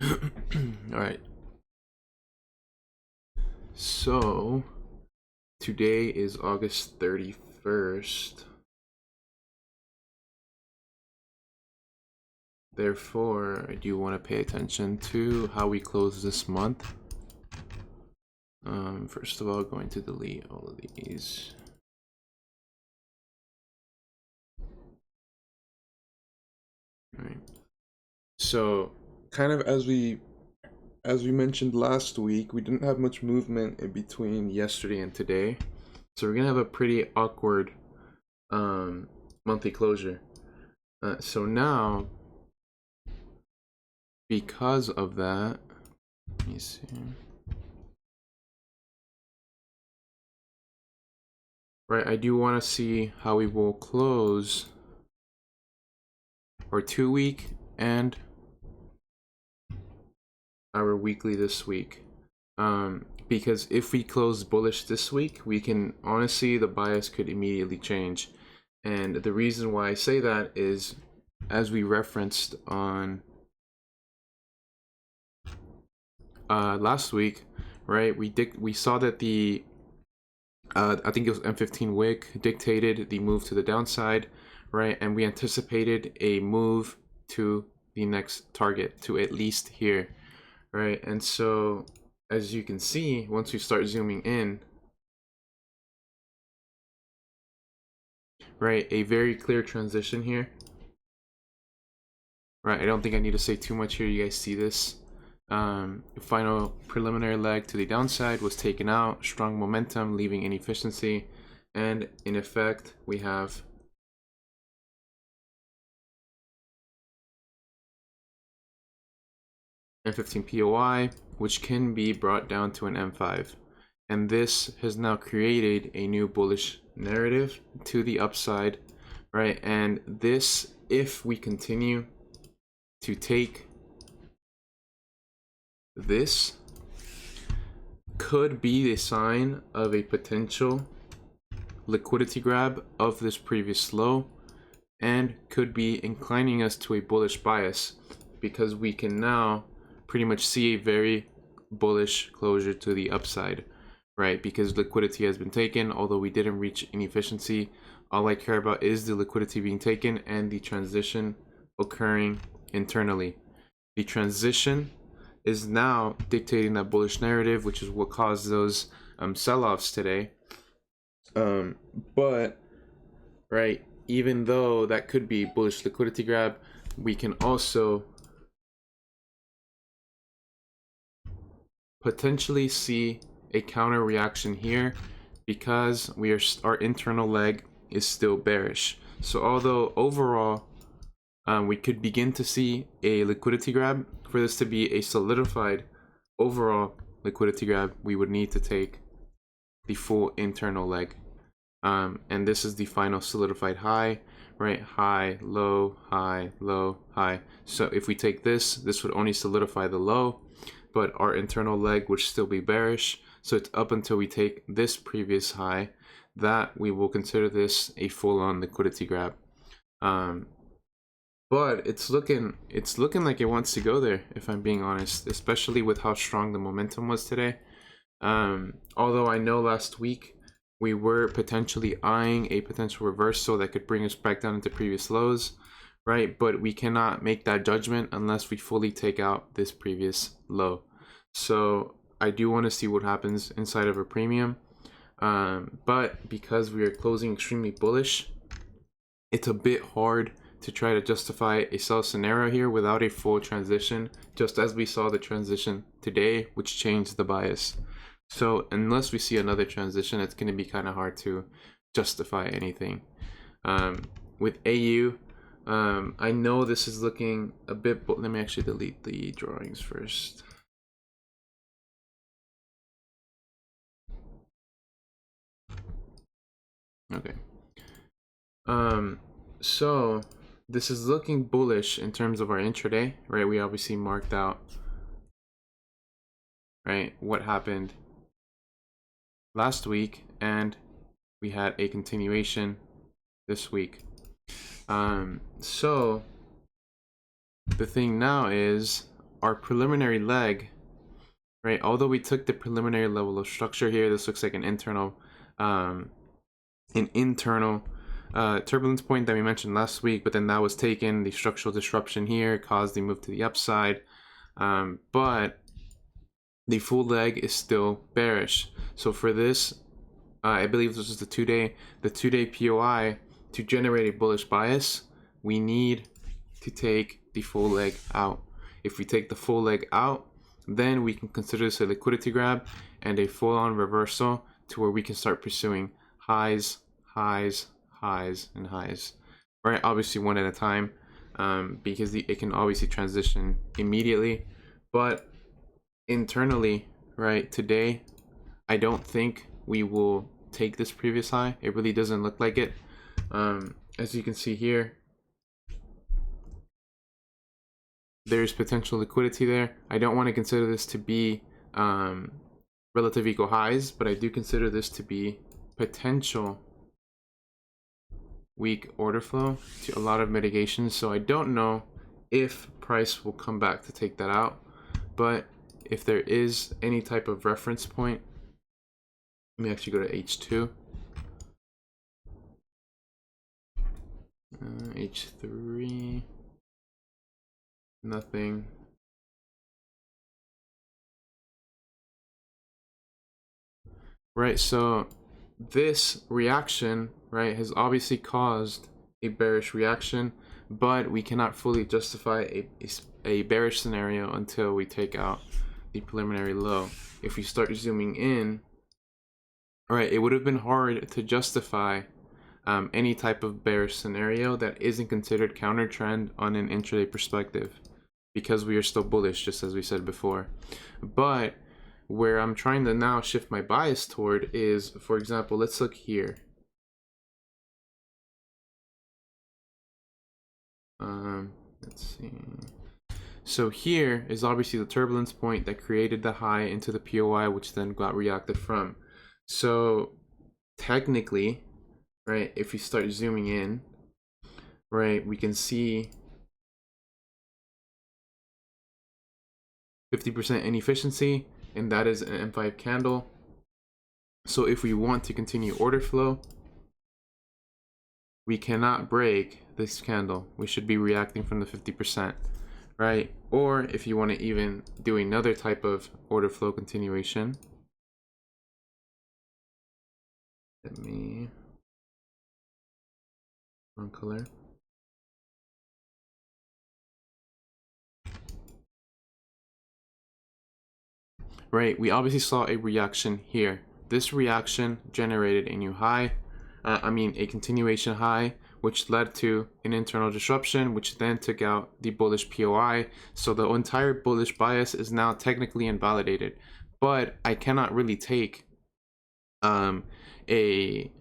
All right. So today is August 31st. Therefore, I do want to pay attention to how we close this month. First of all, going to delete all of these. All right. So, kind of as we mentioned last week, we didn't have much movement in between yesterday and today. So we're gonna have a pretty awkward monthly closure. So now, because of that, let me see. Right, I do want to see how we will close our 2-week and our weekly this week. Because if we close bullish this week, we can honestly, the bias could immediately change. And the reason why I say that is, as we referenced on last week, right? We saw that the I think it was M15 wick dictated the move to the downside, right? And we anticipated a move to the next target, to at least here, right? And so, as you can see, once we start zooming in, right, a very clear transition here, right? I don't think I need to say too much here. You guys see this. Final preliminary leg to the downside was taken out, strong momentum, leaving inefficiency, and in effect, we have M15 POI, which can be brought down to an M5. And this has now created a new bullish narrative to the upside, right? And this, if we continue to take this, could be a sign of a potential liquidity grab of this previous low, and could be inclining us to a bullish bias, because we can now pretty much see a very bullish closure to the upside, right? Because liquidity has been taken, although we didn't reach inefficiency. All I care about is the liquidity being taken and the transition occurring internally. The transition is now dictating that bullish narrative, which is what caused those sell-offs today. But right, even though that could be bullish liquidity grab, we can also potentially see a counter reaction here, because our internal leg is still bearish. So although overall we could begin to see a liquidity grab, for this to be a solidified overall liquidity grab, we would need to take the full internal leg. And this is the final solidified high, right? High, low, high, low, high. So if we take this, this would only solidify the low, but our internal leg would still be bearish. So it's up until we take this previous high that we will consider this a full-on liquidity grab. But it's looking like it wants to go there, if I'm being honest, especially with how strong the momentum was today. Although I know last week we were potentially eyeing a potential reversal that could bring us back down into previous lows, right? But we cannot make that judgment unless we fully take out this previous low. So I do want to see what happens inside of a premium. But because we are closing extremely bullish, it's a bit hard to try to justify a sell scenario here without a full transition, just as we saw the transition today, which changed the bias. So unless we see another transition, it's going to be kind of hard to justify anything. With AU, I know this is looking a bit, but let me actually delete the drawings first. Okay. So this is looking bullish in terms of our intraday, right? We obviously marked out, right, what happened last week, and we had a continuation this week. So the thing now is, our preliminary leg, right, although we took the preliminary level of structure here, this looks like an internal turbulence point that we mentioned last week, but then that was taken. The structural disruption here caused the move to the upside, but the full leg is still bearish. So for this, I believe this is the two-day POI. To generate a bullish bias, we need to take the full leg out. If we take the full leg out, then we can consider this a liquidity grab and a full-on reversal to where we can start pursuing highs, highs, highs, and highs, right? Obviously one at a time, because it can obviously transition immediately, but internally, right, today I don't think we will take this previous high. It really doesn't look like it. As you can see here, there's potential liquidity there. I don't want to consider this to be relative equal highs, but I do consider this to be potential weak order flow to a lot of mitigation. So I don't know if price will come back to take that out, but if there is any type of reference point, let me actually go to H2. H3, nothing. Right, so this reaction, right, has obviously caused a bearish reaction, but we cannot fully justify a bearish scenario until we take out the preliminary low. If we start zooming in, all right, it would have been hard to justify any type of bearish scenario that isn't considered counter trend on an intraday perspective, because we are still bullish, just as we said before. But where I'm trying to now shift my bias toward is, for example, let's look here. Let's see. So here is obviously the turbulence point that created the high into the POI, which then got reacted from. So technically, right, if we start zooming in, right, we can see 50% inefficiency, and that is an M5 candle. So if we want to continue order flow, we cannot break this candle. We should be reacting from the 50%, right? Or if you want to even do another type of order flow continuation, let me wrong color. Right, we obviously saw a reaction here. This reaction generated a new high, a continuation high, which led to an internal disruption, which then took out the bullish POI. So the entire bullish bias is now technically invalidated, but I cannot really take a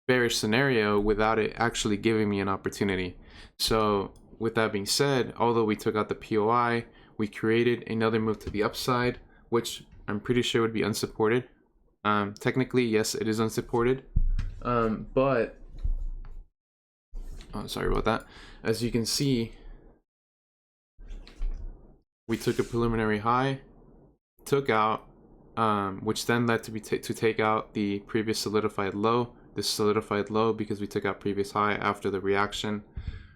bearish scenario without it actually giving me an opportunity. So with that being said, although we took out the POI, we created another move to the upside, which I'm pretty sure would be unsupported. Technically, yes, it is unsupported, but sorry about that. As you can see, we took a preliminary high, took out, which then led to take out the previous solidified low. This solidified low because we took out previous high after the reaction,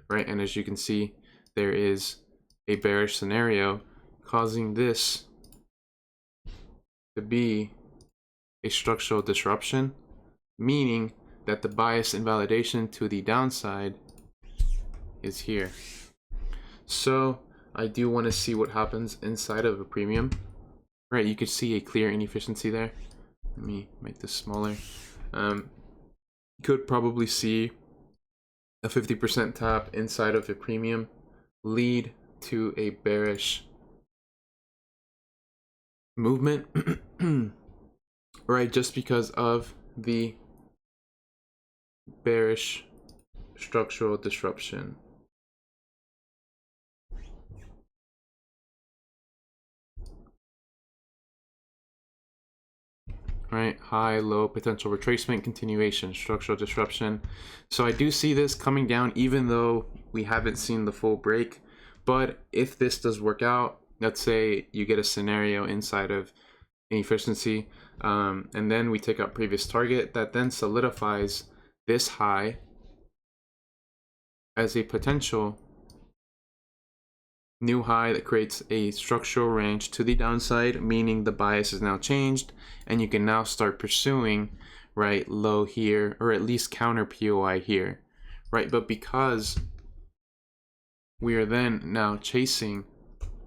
right? And as you can see, there is a bearish scenario causing this to be a structural disruption, meaning that the bias invalidation to the downside is here. So I do want to see what happens inside of a premium, right? You could see a clear inefficiency there. Let me make this smaller. Could probably see a 50% tap inside of a premium lead to a bearish movement, right? Just because of the bearish structural disruption. Right, high, low, potential retracement, continuation, structural disruption. So I do see this coming down even though we haven't seen the full break. But if this does work out, let's say you get a scenario inside of inefficiency, and then we take out previous target, that then solidifies this high as a potential new high that creates a structural range to the downside, meaning the bias is now changed, and you can now start pursuing, right, low here, or at least counter POI here, right? But because we are then now chasing,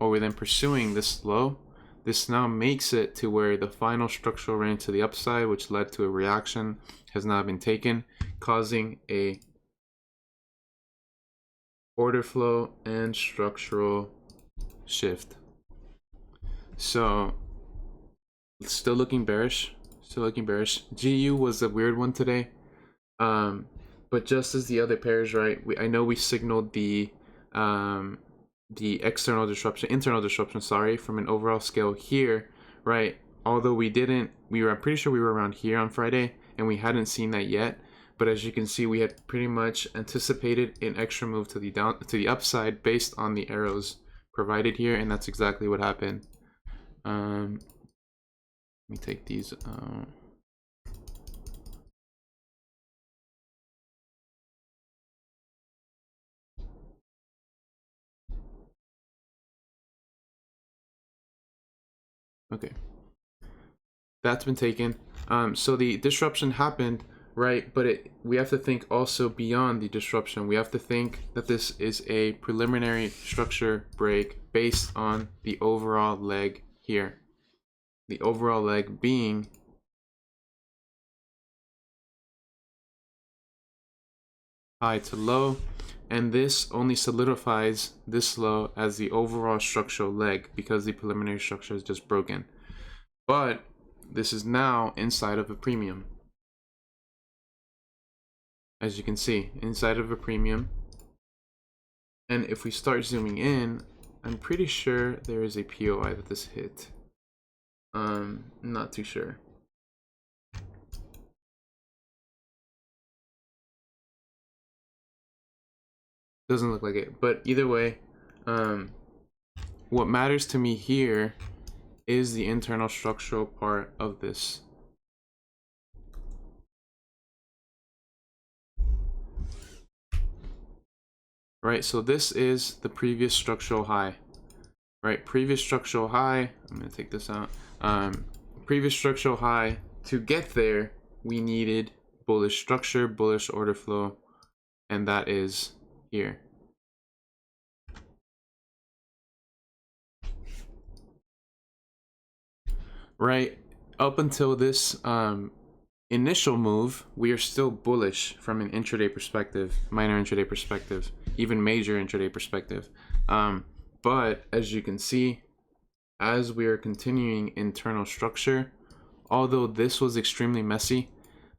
or we're then pursuing this low, this now makes it to where the final structural range to the upside, which led to a reaction, has now been taken, causing a order flow and structural shift. So still looking bearish, GU was a weird one today, but just as the other pairs, right, I know we signaled the internal disruption, sorry, from an overall scale here, right? Although I'm pretty sure we were around here on Friday, and we hadn't seen that yet. But as you can see, we had pretty much anticipated an extra move to the upside based on the arrows provided here, and that's exactly what happened. Let me take these out. Okay, that's been taken. So the disruption happened, right? But we have to think also beyond the disruption. We have to think that this is a preliminary structure break based on the overall leg here. The overall leg being high to low, and this only solidifies this low as the overall structural leg because the preliminary structure is just broken. But this is now inside of a premium. As you can see, inside of a premium. And if we start zooming in, I'm pretty sure there is a POI that this hit. Not too sure. Doesn't look like it, but either way, what matters to me here is the internal structural part of this. Right, so this is the previous structural high. Right, previous structural high, I'm gonna take this out. Previous structural high, to get there, we needed bullish structure, bullish order flow, and that is here. Right, up until this initial move, we are still bullish from an intraday perspective, minor intraday perspective, even major intraday perspective. But as you can see, as we are continuing internal structure, although this was extremely messy,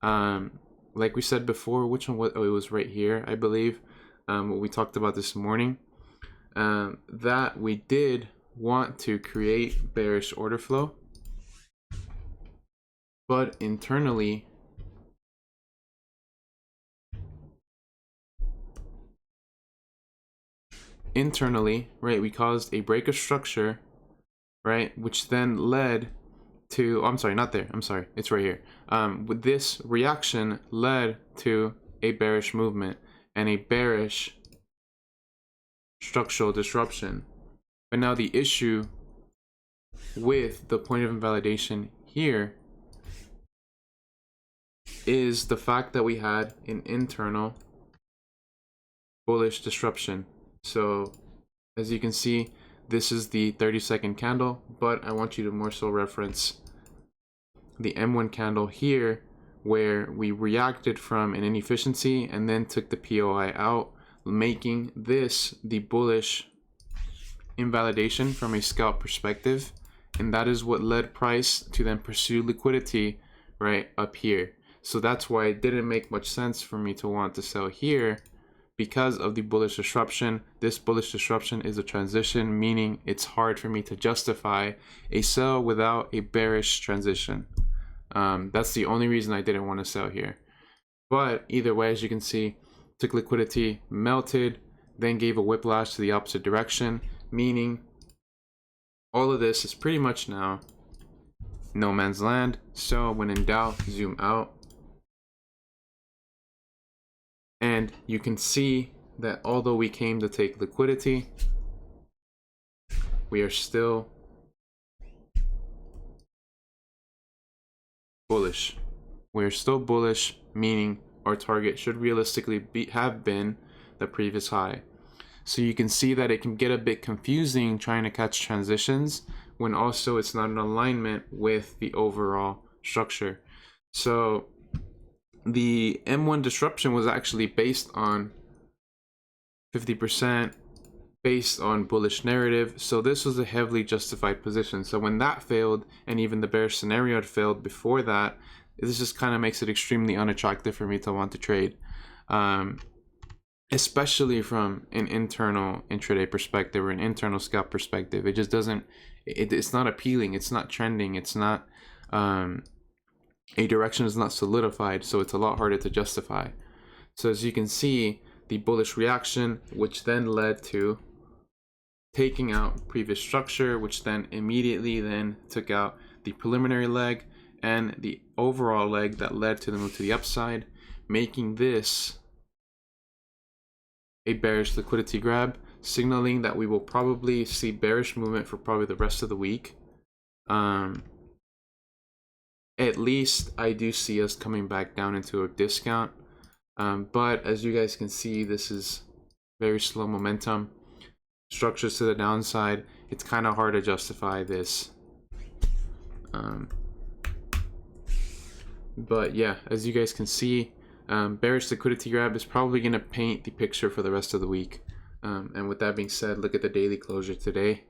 like we said before, which one was, oh, it was right here, I believe, what we talked about this morning, that we did want to create bearish order flow, but internally, right, we caused a break of structure, right, which then led to, oh, I'm sorry, not there, I'm sorry, it's right here. With this reaction led to a bearish movement and a bearish structural disruption. But now the issue with the point of invalidation here is the fact that we had an internal bullish disruption. So as you can see, this is the 30-second candle, but I want you to more so reference the M1 candle here, where we reacted from an inefficiency and then took the POI out, making this the bullish invalidation from a scalp perspective. And that is what led price to then pursue liquidity right up here. So that's why it didn't make much sense for me to want to sell here, because of the bullish disruption. This bullish disruption is a transition, meaning it's hard for me to justify a sell without a bearish transition. That's the only reason I didn't want to sell here. But either way, as you can see, took liquidity, melted, then gave a whiplash to the opposite direction, meaning all of this is pretty much now no man's land. So when in doubt, zoom out. And you can see that although we came to take liquidity, we are still bullish. We are still bullish, meaning our target should realistically have been the previous high. So you can see that it can get a bit confusing trying to catch transitions when also it's not in alignment with the overall structure. So the M1 disruption was actually based on 50% based on bullish narrative. So this was a heavily justified position. So when that failed, and even the bearish scenario had failed before that, this just kind of makes it extremely unattractive for me to want to trade. Especially from an internal intraday perspective or an internal scalp perspective. It just doesn't, it's not appealing, it's not trending, it's not, a direction is not solidified, so it's a lot harder to justify. So as you can see, the bullish reaction, which then led to taking out previous structure, which then immediately then took out the preliminary leg and the overall leg that led to the move to the upside, making this a bearish liquidity grab, signaling that we will probably see bearish movement for probably the rest of the week. At least I do see us coming back down into a discount. But as you guys can see, this is very slow momentum. Structures to the downside, it's kind of hard to justify this. But yeah, as you guys can see, bearish liquidity grab is probably going to paint the picture for the rest of the week. And with that being said, look at the daily closure today.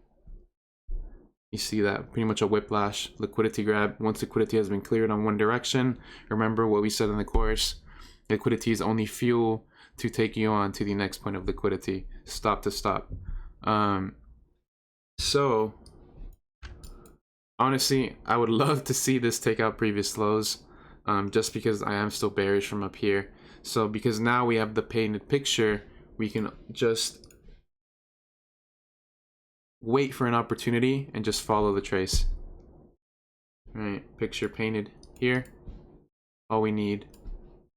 You see that pretty much a whiplash liquidity grab. Once liquidity has been cleared on one direction, remember what we said in the course, liquidity is only fuel to take you on to the next point of liquidity, stop to stop. So honestly, I would love to see this take out previous lows, just because I am still bearish from up here. So because now we have the painted picture, we can just wait for an opportunity and just follow the trace. All right, picture painted here. All we need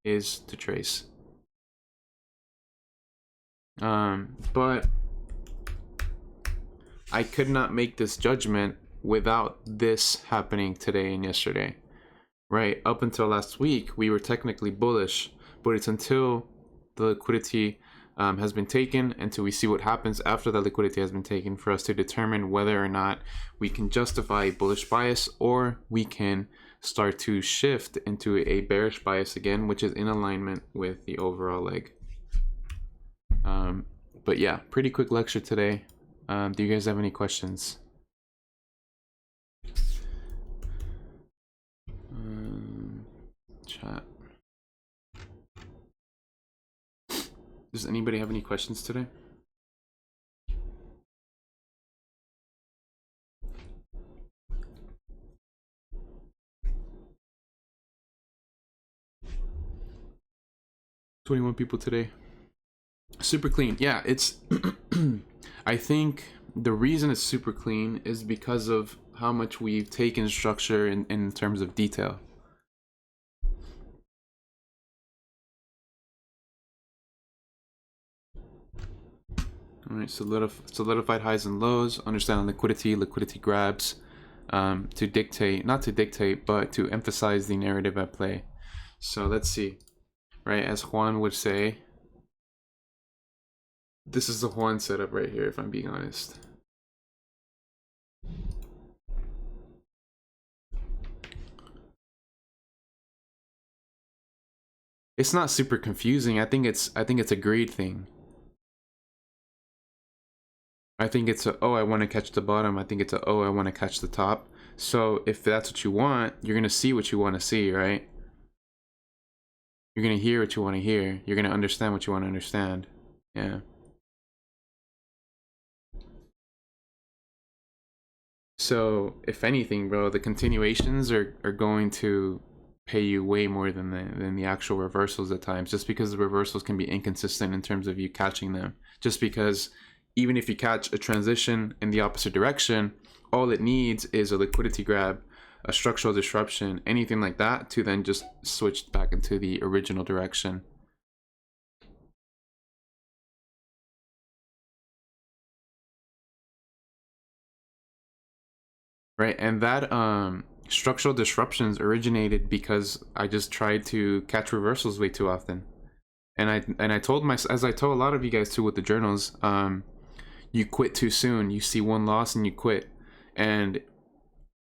is to trace. But I could not make this judgment without this happening today and yesterday. Right, up until last week, we were technically bullish, but it's until the liquidity has been taken, until we see what happens after the liquidity has been taken, for us to determine whether or not we can justify a bullish bias or we can start to shift into a bearish bias again, which is in alignment with the overall leg. But yeah, pretty quick lecture today. Do you guys have any questions? Chat. Does anybody have any questions today? $21 people today. Super clean. Yeah, it's I think the reason it's super clean is because of how much we've taken structure in terms of detail. All right, solidified highs and lows, understand liquidity grabs, to dictate, not to dictate, but to emphasize the narrative at play. So let's see, right, as Juan would say, this is the Juan setup right here, if I'm being honest. It's not super confusing. I think it's a greed thing. I think it's a, oh, I want to catch the bottom. I think it's a, oh, I want to catch the top. So if that's what you want, you're going to see what you want to see, right? You're going to hear what you want to hear. You're going to understand what you want to understand. Yeah. So if anything, bro, the continuations are going to pay you way more than the actual reversals at times, just because the reversals can be inconsistent in terms of you catching them. Just because even if you catch a transition in the opposite direction, all it needs is a liquidity grab, a structural disruption, anything like that to then just switch back into the original direction. Right, and that structural disruptions originated because I just tried to catch reversals way too often. And I told as I told a lot of you guys too with the journals, you quit too soon. You see one loss and you quit. And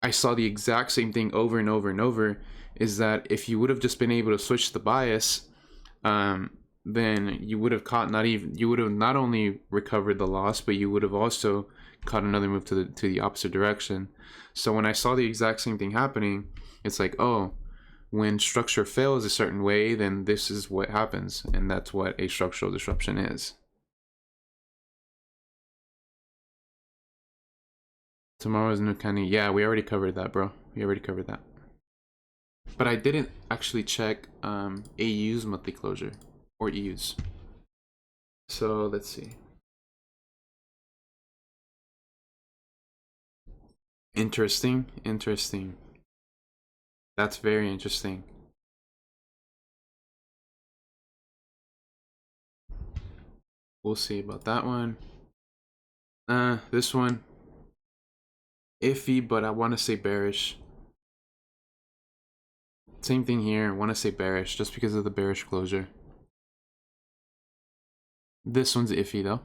I saw the exact same thing over and over and over, is that if you would have just been able to switch the bias, then you would have caught you would have not only recovered the loss, but you would have also caught another move to the opposite direction. So when I saw the exact same thing happening, it's like, oh, when structure fails a certain way, then this is what happens, and that's what a structural disruption is. Tomorrow's new candy. Yeah, we already covered that, bro. We already covered that. But I didn't actually check AU's monthly closure or EU's. So let's see. Interesting. That's very interesting. We'll see about that one. This one, iffy, but I want to say bearish. Same thing here. I want to say bearish just because of the bearish closure. This one's iffy though.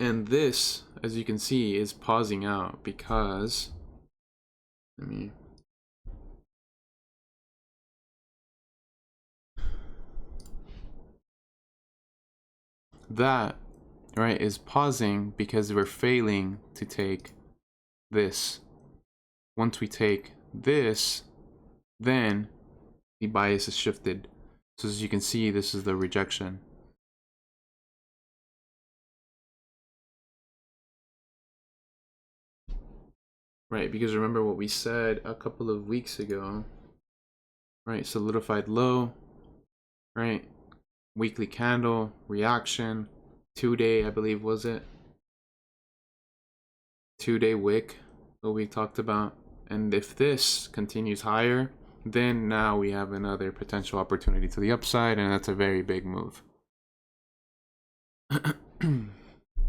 And this, as you can see, is pausing out because, that, right, is pausing because we're failing to take this. Once we take this, then the bias is shifted. So as you can see, this is the rejection. Right, because remember what we said a couple of weeks ago, right? Solidified low, right? Weekly candle, reaction, 2-day, I believe, was it? 2-day wick, what we talked about. And if this continues higher, then now we have another potential opportunity to the upside, and that's a very big move.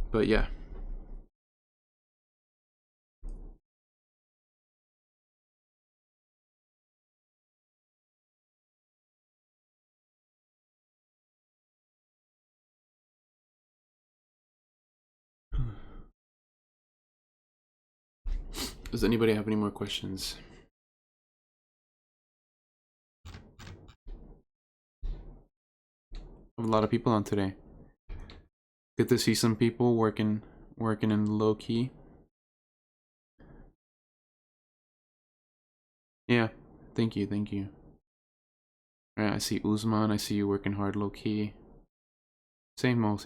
But yeah. Does anybody have any more questions? A lot of people on today. Good to see some people working in low key. Yeah, thank you. Alright, I see Uzman, I see you working hard low key. Same old.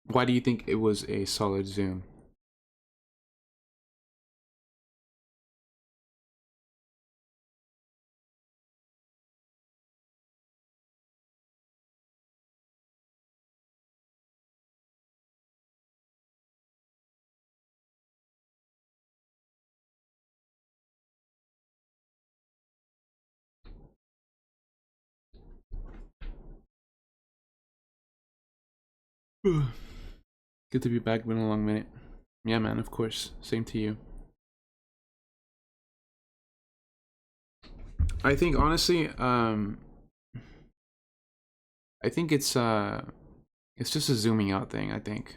Why do you think it was a solid zoom? Good to be back, been a long minute. Yeah, man, of course. Same to you. I think honestly, I think it's just a zooming out thing, I think.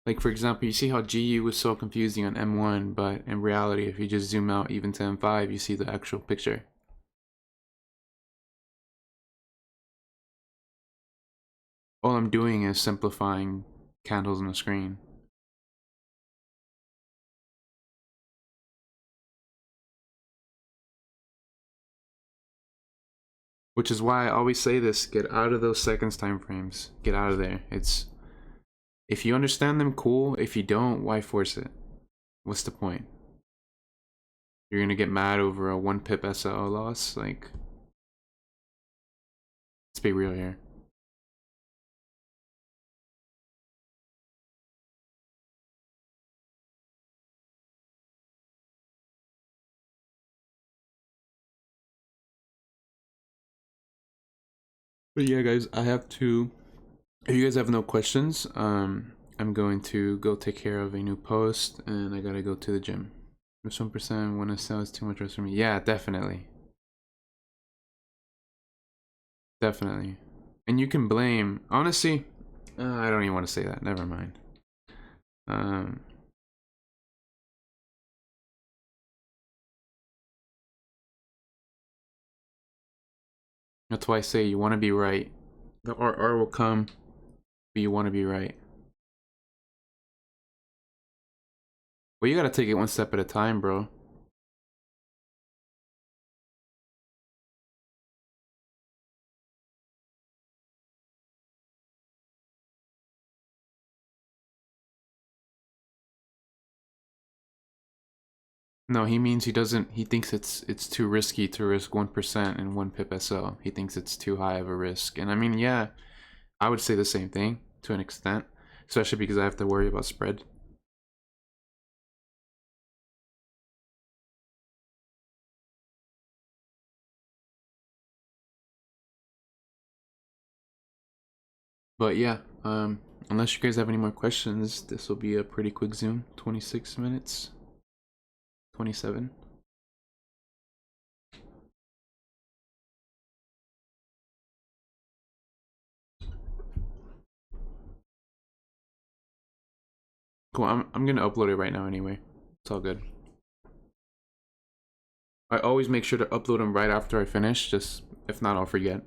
Like for example, you see how GU was so confusing on M1, but in reality, if you just zoom out even to M5, you see the actual picture. All I'm doing is simplifying candles on the screen. Which is why I always say this, get out of those seconds time frames. Get out of there. It's, if you understand them, cool. If you don't, why force it? What's the point? You're gonna get mad over a 1 pip SL loss? Like, let's be real here. But yeah, guys, I have to. If you guys have no questions, I'm going to go take care of a new post, and I gotta go to the gym. If 1% when I sell is too much risk for me. Yeah, definitely. Definitely. And you can blame, honestly, I don't even want to say that. Never mind. That's why I say you want to be right. The RR will come, but you want to be right. Well, you gotta take it one step at a time, bro. No, he means he doesn't. He thinks it's too risky to risk 1% and 1 pip SL. He thinks it's too high of a risk. And I mean, yeah, I would say the same thing to an extent, especially because I have to worry about spread. But yeah, unless you guys have any more questions, this will be a pretty quick Zoom. 26 minutes, 27. Cool. I'm gonna upload it right now anyway. It's all good. I always make sure to upload them right after I finish. Just if not, I'll forget.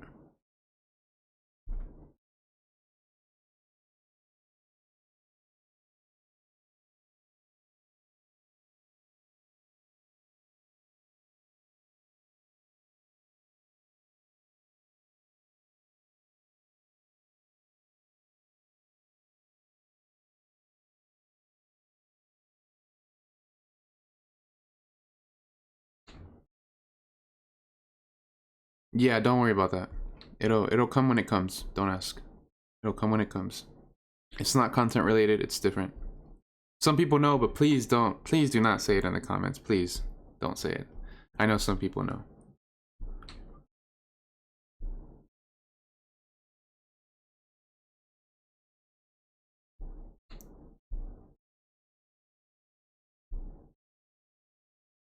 Yeah, don't worry about that. It'll come when it comes. Don't ask. It'll come when it comes. It's not content related. It's different. Some people know, but please don't. Please do not say it in the comments. Please don't say it. I know some people know.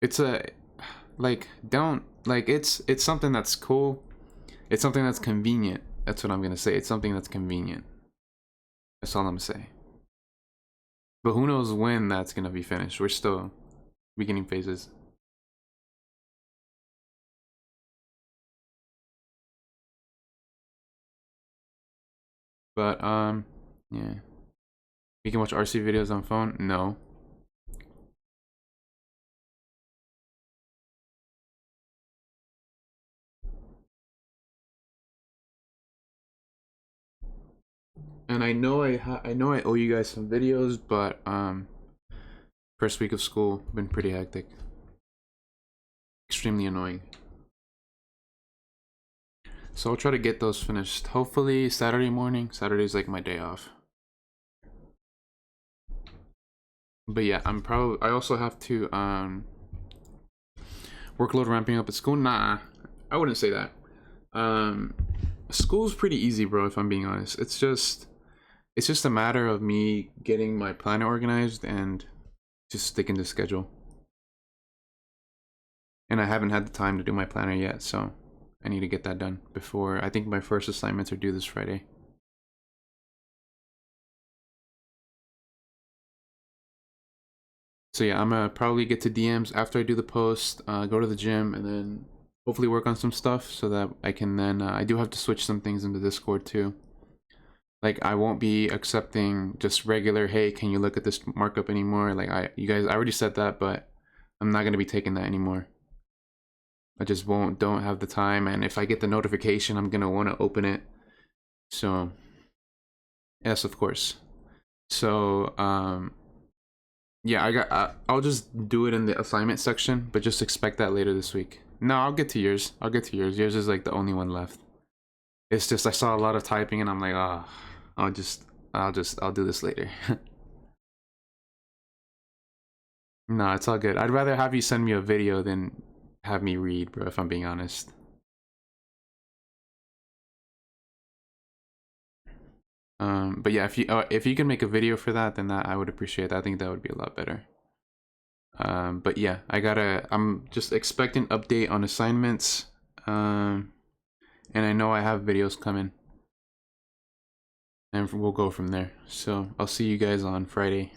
It's a like don't like it's something that's cool. It's something that's convenient. That's what I'm gonna say. It's something that's convenient. That's all I'm gonna say. But who knows when that's gonna be finished? We're still beginning phases. But yeah. You can watch RC videos on phone? No. And I know I know I owe you guys some videos, but first week of school been pretty hectic. Extremely annoying. So I'll try to get those finished. Hopefully Saturday morning. Saturday's like my day off. But yeah, I also have to workload ramping up at school. Nah, I wouldn't say that. School's pretty easy, bro, if I'm being honest. It's just a matter of me getting my planner organized and just sticking to schedule. And I haven't had the time to do my planner yet, so I need to get that done before. I think my first assignments are due this Friday. So yeah, I'm gonna probably get to DMs after I do the post, go to the gym, and then hopefully work on some stuff so that I can then, I do have to switch some things into Discord too. Like, I won't be accepting just regular, hey, can you look at this markup anymore? Like, you guys, I already said that, but I'm not gonna be taking that anymore. I just don't have the time, and if I get the notification, I'm gonna want to open it. So, yes, of course. So, Yeah, I'll just do it in the assignment section, but just expect that later this week. No, I'll get to yours. I'll get to yours. Yours is like the only one left. It's just I saw a lot of typing and I'm like, ah, I'll do this later. No, it's all good. I'd rather have you send me a video than have me read, bro, if I'm being honest. But yeah, if you can make a video for that, then I would appreciate that. I think that would be a lot better. But yeah, I'm just expecting update on assignments. And I know I have videos coming. And we'll go from there. So I'll see you guys on Friday.